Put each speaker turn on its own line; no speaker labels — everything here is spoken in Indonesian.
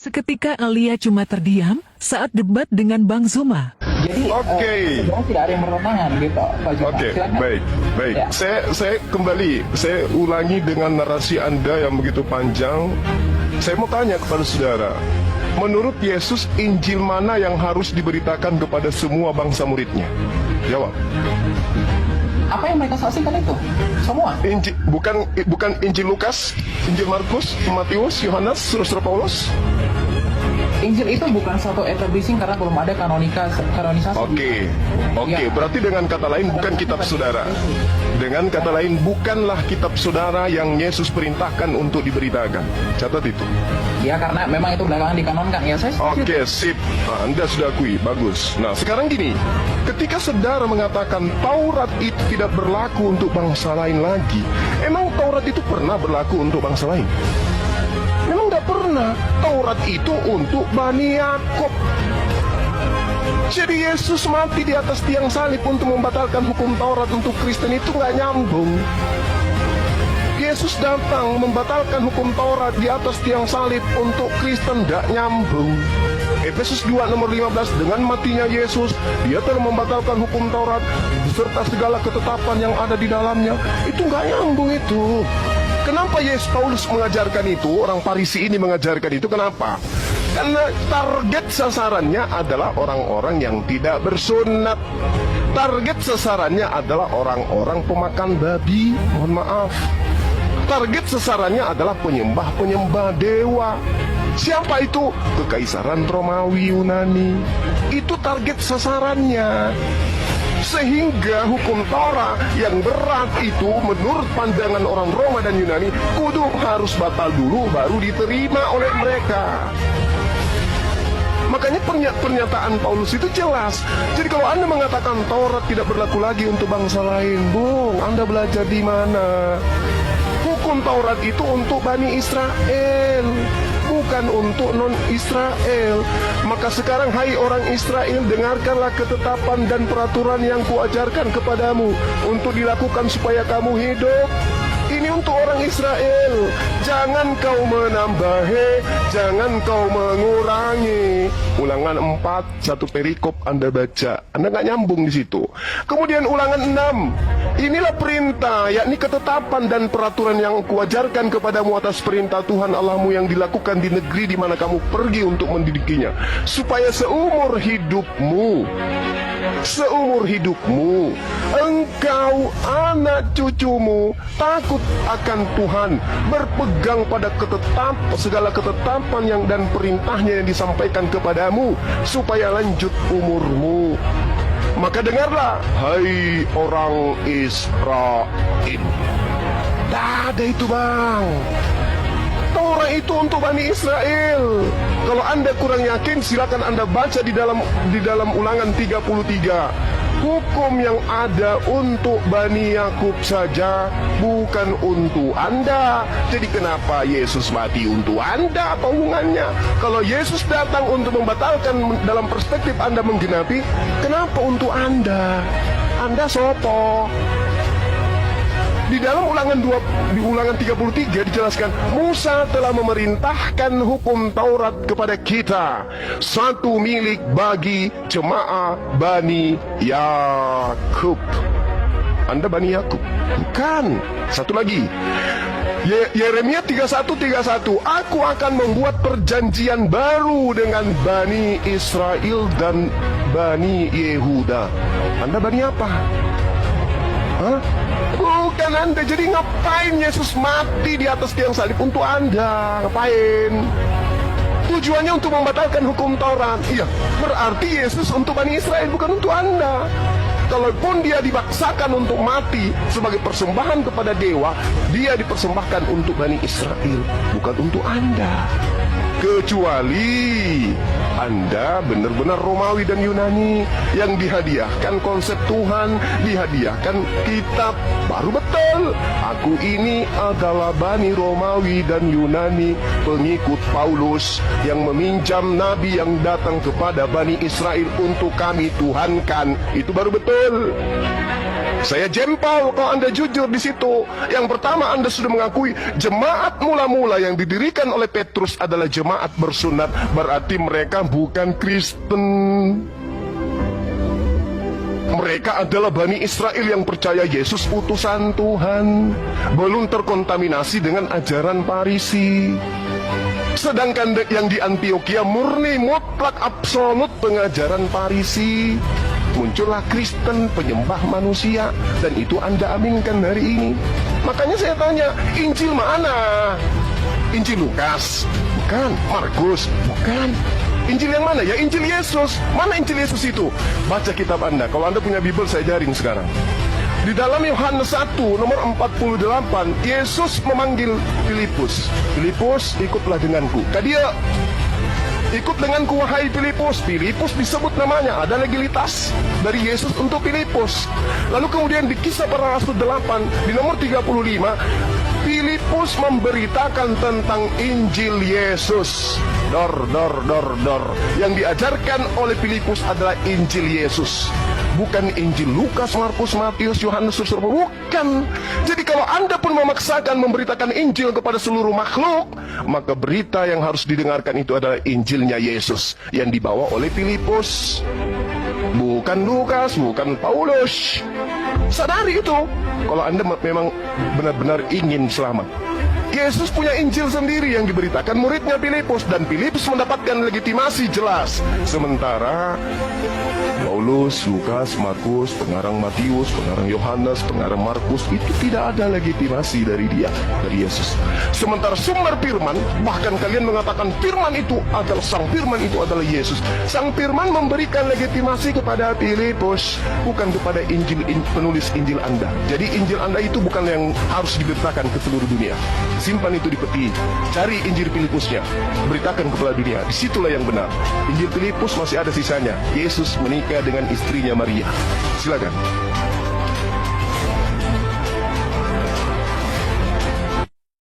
Seketika Alia cuma terdiam saat debat dengan Bang Zuma.
Jadi sebenarnya tidak ada yang bertentangan gitu, Pak Juma. Silakan.
Baik.
Ya.
Saya ulangi dengan narasi Anda yang begitu panjang. Saya mau tanya kepada saudara, menurut Yesus Injil mana yang harus diberitakan kepada semua bangsa muridnya? Jawab.
Apa yang mereka saksikan itu? Semua.
Injil, bukan Injil Lukas, Injil Markus, Matius, Yohanes, Saudara Paulus.
Injil itu bukan satu establishing karena belum ada kanonisasi.
Oke.
Ya.
Berarti dengan kata lain bukan kitab saudara. Dengan kata lain bukanlah kitab saudara yang Yesus perintahkan untuk diberitakan. Catat itu.
Ya, karena memang itu belakangan dikanonkan. Ya, saya setuju.
Oke, sip. Nah, Anda sudah akui, bagus. Nah, sekarang gini, ketika saudara mengatakan Taurat itu tidak berlaku untuk bangsa lain lagi, emang Taurat itu pernah berlaku untuk bangsa lain? Memang tidak pernah. Taurat itu untuk Bani Yakub. Jadi Yesus mati di atas tiang salib untuk membatalkan hukum Taurat untuk Kristen itu nggak nyambung. Yesus datang membatalkan hukum Taurat di atas tiang salib untuk Kristen, nggak nyambung. Efesus 2 nomor 15, dengan matinya Yesus, dia telah membatalkan hukum Taurat beserta segala ketetapan yang ada di dalamnya. Itu nggak nyambung itu. Kenapa Yesus Paulus mengajarkan itu? Orang Farisi ini mengajarkan itu. Kenapa? Karena target sasarannya adalah orang-orang yang tidak bersunat. Target sasarannya adalah orang-orang pemakan babi. Mohon maaf. Target sasarannya adalah penyembah-penyembah dewa. Siapa itu? Kekaisaran Romawi Yunani. Itu target sasarannya. Sehingga hukum Torah yang berat itu menurut pandangan orang Roma dan Yunani kudu harus batal dulu baru diterima oleh mereka. Makanya pernyataan Paulus itu jelas. Jadi kalau Anda mengatakan Taurat tidak berlaku lagi untuk bangsa lain, Bung, Anda belajar di mana? Hukum Taurat itu untuk Bani Israel, bukan untuk non-Israel. Maka sekarang hai orang Israel, dengarkanlah ketetapan dan peraturan yang kuajarkan kepadamu untuk dilakukan supaya kamu hidup. Ini untuk orang Israel. Jangan kau menambahi, jangan kau mengurangi. Ulangan 4, satu perikop Anda baca, Anda nggak nyambung di situ. Kemudian ulangan 6, inilah perintah, yakni ketetapan dan peraturan yang kuajarkan kepadamu atas perintah Tuhan Allahmu yang dilakukan di negeri di mana kamu pergi untuk mendidikinya, supaya seumur hidupmu engkau, anak cucumu takut akan Tuhan, berpegang pada segala ketetapan yang dan perintahnya yang disampaikan kepadamu, supaya lanjut umurmu. Maka dengarlah, hai orang Israel. Dah ada itu, Bang. Taurat itu untuk Bani Israel. Kalau Anda kurang yakin, silakan Anda baca di dalam ulangan 33. Hukum yang ada untuk Bani Yakub saja, bukan untuk Anda. Jadi kenapa Yesus mati untuk Anda? Apa hubungannya? Kalau Yesus datang untuk membatalkan dalam perspektif Anda menggenapi, kenapa untuk Anda? Anda sopo? Di dalam di ulangan 33 dijelaskan, Musa telah memerintahkan hukum Taurat kepada kita, satu milik bagi jemaah Bani Yakub. Anda Bani Yakub? Bukan. Satu lagi, Yeremia 31:31, aku akan membuat perjanjian baru dengan Bani Israel dan Bani Yehuda. Anda Bani apa? Hah? Bukan Anda. Jadi ngapain Yesus mati di atas tiang salib untuk Anda? Ngapain? Tujuannya untuk membatalkan hukum Taurat. Iya, berarti Yesus untuk Bani Israel, bukan untuk Anda. Kalaupun dia dipaksakan untuk mati sebagai persembahan kepada dewa, dia dipersembahkan untuk Bani Israel, bukan untuk Anda. Kecuali Anda benar-benar Romawi dan Yunani yang dihadiahkan konsep Tuhan, dihadiahkan kitab, baru betul. Aku ini adalah Bani Romawi dan Yunani, pengikut Paulus yang meminjam nabi yang datang kepada Bani Israel untuk kami tuhankan. Itu baru betul. Saya jempol kalau Anda jujur di situ. Yang pertama, Anda sudah mengakui jemaat mula-mula yang didirikan oleh Petrus adalah jemaat bersunat. Berarti mereka bukan Kristen. Mereka adalah Bani Israel yang percaya Yesus utusan Tuhan, belum terkontaminasi dengan ajaran Farisi. Sedangkan yang di Antioquia murni mutlak absolut pengajaran Farisi. Muncullah Kristen penyembah manusia, dan itu Anda aminkan hari ini. Makanya saya tanya, Injil mana? Injil Lukas? Bukan. Markus? Bukan. Injil yang mana? Ya Injil Yesus. Mana Injil Yesus itu? Baca kitab Anda. Kalau Anda punya Bible, saya jaring sekarang. Di dalam Yohanes 1 nomor 48, Yesus memanggil Filipus. Filipus, ikutlah denganku. Kadia, ikut denganku wahai Filipus. Filipus disebut namanya, ada legalitas dari Yesus untuk Filipus. Lalu kemudian di Kisah Para Rasul 8 di nomor 35, Filipus memberitakan tentang Injil Yesus. Yang diajarkan oleh Filipus adalah Injil Yesus, bukan Injil Lukas, Markus, Matius, Yohanes, bukan. Jadi kalau Anda pun memaksakan memberitakan Injil kepada seluruh makhluk, maka berita yang harus didengarkan itu adalah Injilnya Yesus yang dibawa oleh Filipus, bukan Lukas, bukan Paulus. Sadari itu kalau Anda memang benar-benar ingin selamat. Yesus punya Injil sendiri yang diberitakan muridnya Filipus, dan Filipus mendapatkan legitimasi jelas. Sementara Paulus, Lukas, Markus, pengarang Matius, pengarang Yohanes, pengarang Markus, itu tidak ada legitimasi dari dia, dari Yesus. Sementara sumber firman, bahkan kalian mengatakan firman itu adalah sang firman, itu adalah Yesus. Sang firman memberikan legitimasi kepada Filipus, bukan kepada penulis Injil Anda. Jadi Injil Anda itu bukan yang harus diberitakan ke seluruh dunia. Simpan itu di peti, cari Injil Filipusnya, beritakan kepada dunia. Disitulah yang benar. Injil Filipus masih ada sisanya. Yesus menikah dengan istrinya Maria. Silakan.